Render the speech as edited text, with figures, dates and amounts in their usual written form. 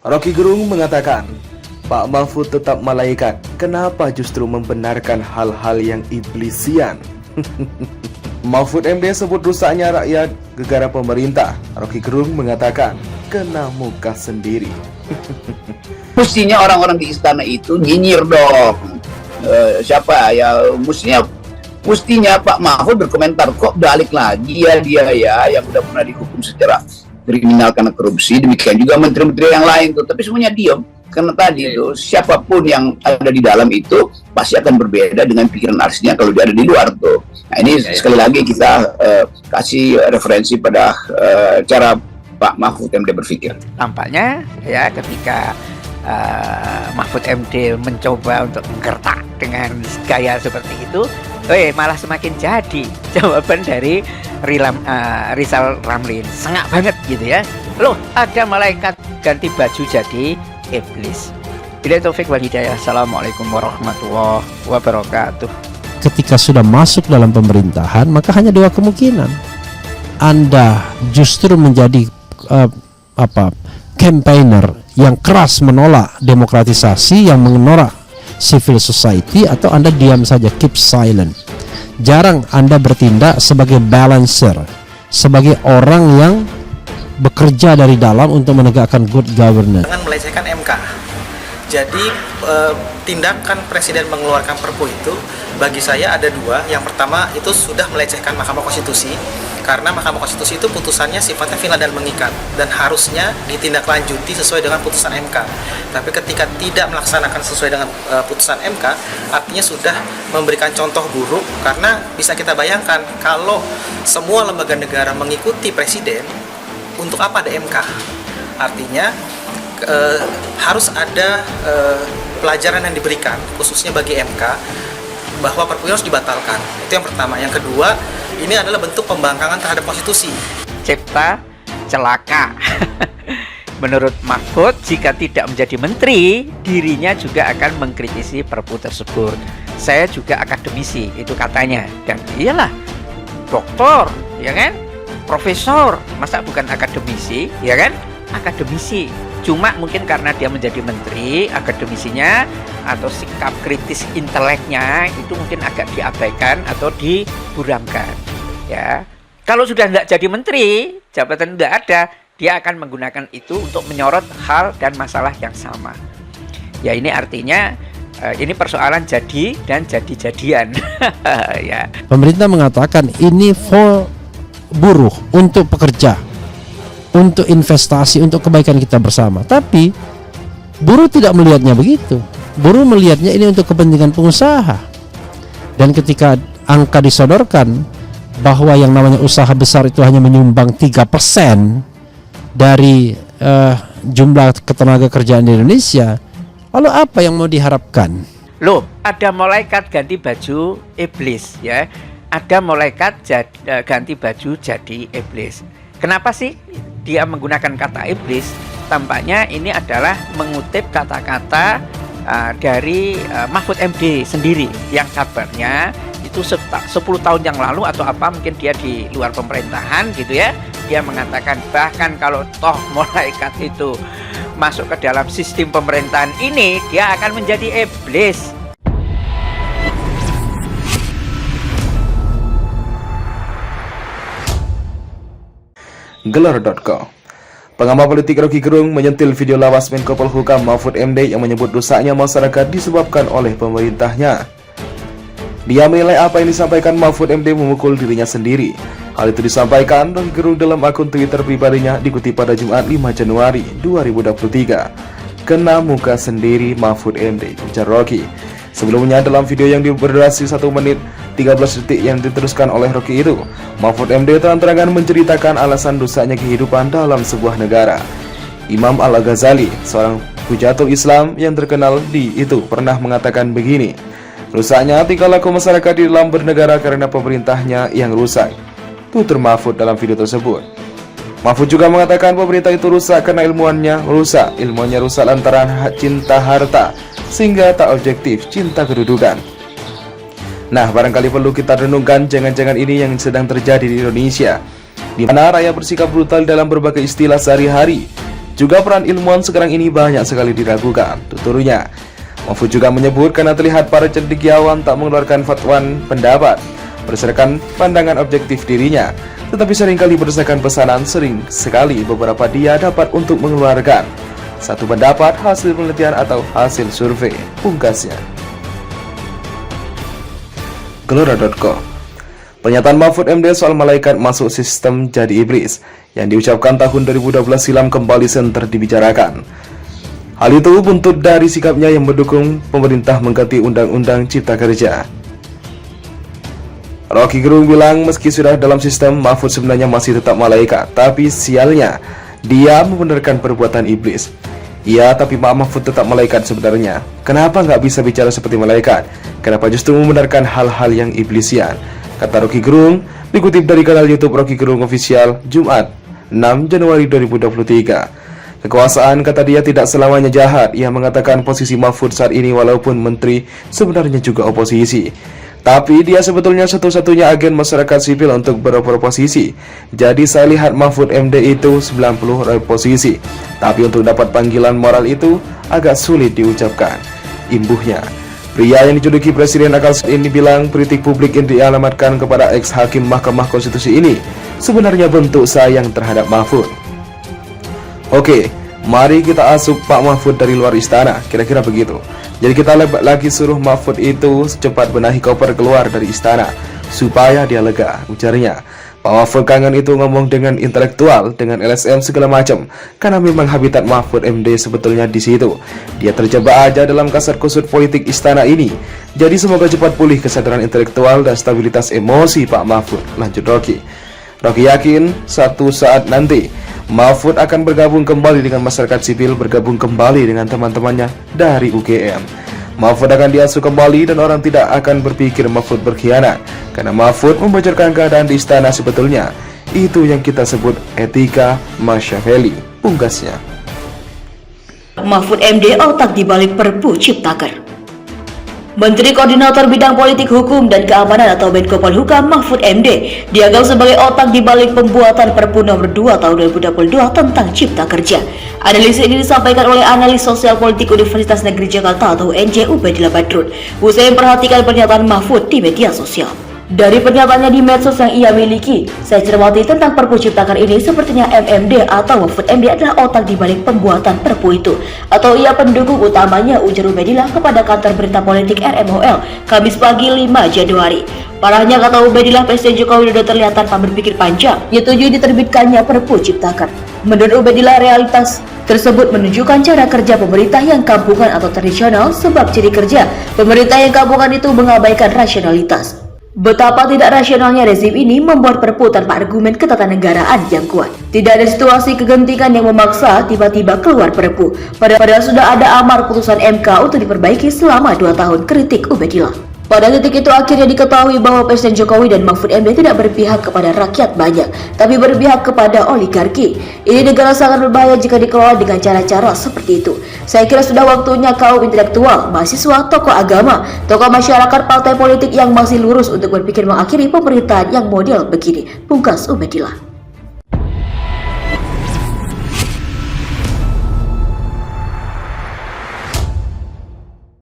Rocky Gerung mengatakan, Pak Mahfud tetap malaikat, kenapa justru membenarkan hal-hal yang iblisian? Mahfud MD sebut rusaknya rakyat gegara pemerintah. Rocky Gerung mengatakan, kena muka sendiri. Mestinya orang-orang di istana itu nyinyir dong. Siapa ya, mestinya Pak Mahfud berkomentar, kok balik lagi ya dia ya yang udah pernah dihukum secara kriminal karena korupsi, demikian juga menteri-menteri yang lain tuh, tapi semuanya diam. Karena tadi itu siapapun yang ada di dalam itu pasti akan berbeda dengan pikiran aslinya kalau dia ada di luar tuh. Nah ini sekali lagi kita kasih referensi pada cara Pak Mahfud MD berpikir. Tampaknya ya ketika Mahfud MD mencoba untuk menggertak dengan gaya seperti itu, malah semakin jadi jawaban dari Rizal Ramli. Sengak banget gitu ya. Loh, ada malaikat ganti baju jadi iblis. Bila taufik wal hidayah. Assalamualaikum warahmatullahi wabarakatuh. Ketika sudah masuk dalam pemerintahan, maka hanya dua kemungkinan. Anda justru menjadi campaigner yang keras menolak demokratisasi, yang menolak civil society, atau Anda diam saja, keep silent. Jarang Anda bertindak sebagai balancer, sebagai orang yang bekerja dari dalam untuk menegakkan good governance. Dengan melecehkan MK. Jadi tindakan Presiden mengeluarkan Perpu itu bagi saya ada dua. Yang pertama itu sudah melecehkan Mahkamah Konstitusi, karena Mahkamah Konstitusi itu putusannya sifatnya final dan mengikat dan harusnya ditindaklanjuti sesuai dengan putusan MK. Tapi ketika tidak melaksanakan sesuai dengan putusan MK, artinya sudah memberikan contoh buruk, karena bisa kita bayangkan kalau semua lembaga negara mengikuti Presiden, untuk apa ada MK? Artinya harus ada pelajaran yang diberikan khususnya bagi MK bahwa Perpu harus dibatalkan. Itu yang pertama. Yang kedua, ini adalah bentuk pembangkangan terhadap konstitusi. Cipta celaka. Menurut Mahfud, jika tidak menjadi menteri, dirinya juga akan mengkritisi Perpu tersebut. Saya juga akademisi, itu katanya. Dan iyalah, doktor, ya kan? Profesor, masa bukan akademisi, ya kan? Akademisi. Cuma mungkin karena dia menjadi menteri, akademisinya atau sikap kritis inteleknya itu mungkin agak diabaikan atau diburamkan. Ya, kalau sudah tidak jadi menteri, jabatan tidak ada, dia akan menggunakan itu untuk menyorot hal dan masalah yang sama. Ya, ini artinya ini persoalan jadi dan jadi-jadian. Ya. Pemerintah mengatakan ini for buruh, untuk pekerja, untuk investasi, untuk kebaikan kita bersama. Tapi buruh tidak melihatnya begitu. Buruh melihatnya ini untuk kepentingan pengusaha. Dan ketika angka disodorkan bahwa yang namanya usaha besar itu hanya menyumbang 3% dari jumlah ketenaga kerjaan di Indonesia, lalu apa yang mau diharapkan? Loh, ada malaikat ganti baju iblis, ya. Ada malaikat ganti baju jadi iblis. Kenapa sih dia menggunakan kata iblis? Tampaknya ini adalah mengutip kata-kata dari Mahfud MD sendiri, yang kabarnya itu 10 tahun yang lalu atau apa, mungkin dia di luar pemerintahan gitu ya, dia mengatakan bahkan kalau toh malaikat itu masuk ke dalam sistem pemerintahan ini, dia akan menjadi iblis. Gelar.com. Pengamat politik Rocky Gerung menyentil video lawas Menko Polhukam Mahfud MD yang menyebut rusaknya masyarakat disebabkan oleh pemerintahnya. Dia menilai apa yang disampaikan Mahfud MD memukul dirinya sendiri. Hal itu disampaikan Rocky Gerung dalam akun Twitter pribadinya dikutip pada Jumat 5 Januari 2023. Kena muka sendiri Mahfud MD, ujar Rocky. Sebelumnya dalam video yang berdurasi 1 menit 13 detik yang diteruskan oleh Rocky itu, Mahfud MD terang-terangan menceritakan alasan rusaknya kehidupan dalam sebuah negara. Imam Al-Ghazali, seorang hujatul Islam yang terkenal di itu, pernah mengatakan begini, rusaknya tingkah laku masyarakat di dalam bernegara karena pemerintahnya yang rusak. Tutur Mahfud dalam video tersebut. Mahfud juga mengatakan pemerintah itu rusak karena ilmuannya rusak lantaran cinta harta, sehingga tak objektif, cinta kedudukan. Nah, barangkali perlu kita renungkan jangan-jangan ini yang sedang terjadi di Indonesia, di mana rakyat bersikap brutal dalam berbagai istilah sehari-hari. Juga peran ilmuwan sekarang ini banyak sekali diragukan, tuturnya. Mahfud juga menyebut karena terlihat para cendekiawan tak mengeluarkan fatwa pendapat berdasarkan pandangan objektif dirinya, tetapi seringkali berdasarkan pesanan, sering sekali beberapa dia dapat untuk mengeluarkan satu pendapat hasil penelitian atau hasil survei, pungkasnya. Gelora.com. Pernyataan Mahfud MD soal malaikat masuk sistem jadi iblis yang diucapkan tahun 2012 silam kembali senter dibicarakan. Hal itu buntut dari sikapnya yang mendukung pemerintah mengganti Undang-Undang Cipta Kerja. Rocky Gerung bilang meski sudah dalam sistem, Mahfud sebenarnya masih tetap malaikat, tapi sialnya dia membenarkan perbuatan iblis. Iya, tapi Pak Mahfud tetap malaikat sebenarnya. Kenapa nggak bisa bicara seperti malaikat? Kenapa justru membenarkan hal-hal yang iblisian? Kata Rocky Gerung, dikutip dari kanal YouTube Rocky Gerung Official, Jumat 6 Januari 2023. Kekuasaan, kata dia, tidak selamanya jahat. Ia mengatakan posisi Mahfud saat ini walaupun menteri sebenarnya juga oposisi. Tapi dia sebetulnya satu-satunya agen masyarakat sipil untuk beroposisi. Jadi saya lihat Mahfud MD itu 90 oposisi. Tapi untuk dapat panggilan moral itu agak sulit diucapkan, imbuhnya. Pria yang dijuluki Presiden Akal ini bilang kritik publik yang dialamatkan kepada ex-hakim Mahkamah Konstitusi ini sebenarnya bentuk sayang terhadap Mahfud. Oke, mari kita asup Pak Mahfud dari luar istana, kira-kira begitu. Jadi kita lagi suruh Mahfud itu cepat benahi koper keluar dari istana supaya dia lega, ujarnya. Pak Mahfud kangen itu ngomong dengan intelektual, dengan LSM segala macam, karena memang habitat Mahfud MD sebetulnya di situ. Dia terjebak aja dalam kasar kusut politik istana ini. Jadi semoga cepat pulih kesadaran intelektual dan stabilitas emosi Pak Mahfud, lanjut Rocky. Rocky yakin satu saat nanti Mahfud akan bergabung kembali dengan masyarakat sipil, bergabung kembali dengan teman-temannya dari UGM. Mahfud akan diasuh kembali dan orang tidak akan berpikir Mahfud berkhianat, karena Mahfud membocorkan keadaan di istana sebetulnya. Itu yang kita sebut etika Machiavelli, pungkasnya. Mahfud MD otak dibalik Perpu Ciptaker. Menteri Koordinator Bidang Politik Hukum dan Keamanan atau Menko Polhukam Mahfud MD dianggap sebagai otak dibalik pembuatan Perpu nomor 2 tahun 2022 tentang Cipta Kerja. Analisis ini disampaikan oleh analis sosial politik Universitas Negeri Jakarta atau UNJ Ubedillah Badrun usai memperhatikan pernyataan Mahfud di media sosial. Dari pernyataannya di medsos yang ia miliki, saya cermati tentang Perpu Ciptaker ini sepertinya MMD atau Mahfud MD adalah otak dibalik pembuatan Perpu itu, atau ia pendukung utamanya, ujar Ubedillah kepada kantor berita politik RMOL Kamis pagi 5 Januari. Parahnya, kata Ubedillah, Presiden Joko Widodo terlihat tanpa berpikir panjang menyetujui diterbitkannya Perpu Ciptaker. Menurut Ubedillah, realitas tersebut menunjukkan cara kerja pemerintah yang kampungan atau tradisional, sebab ciri kerja pemerintah yang kampungan itu mengabaikan rasionalitas. Betapa tidak rasionalnya rezim ini membuat Perpu tanpa argumen ketatanegaraan yang kuat. Tidak ada situasi kegentingan yang memaksa tiba-tiba keluar Perpu. Padahal sudah ada amar putusan MK untuk diperbaiki selama 2 tahun, kritik Ubedillah. Pada titik itu akhirnya diketahui bahwa Presiden Jokowi dan Mahfud MD tidak berpihak kepada rakyat banyak, tapi berpihak kepada oligarki. Ini negara sangat berbahaya jika dikelola dengan cara-cara seperti itu. Saya kira sudah waktunya kaum intelektual, mahasiswa, tokoh agama, tokoh masyarakat, partai politik yang masih lurus untuk berpikir mengakhiri pemerintahan yang model begini, pungkas Ubedillah.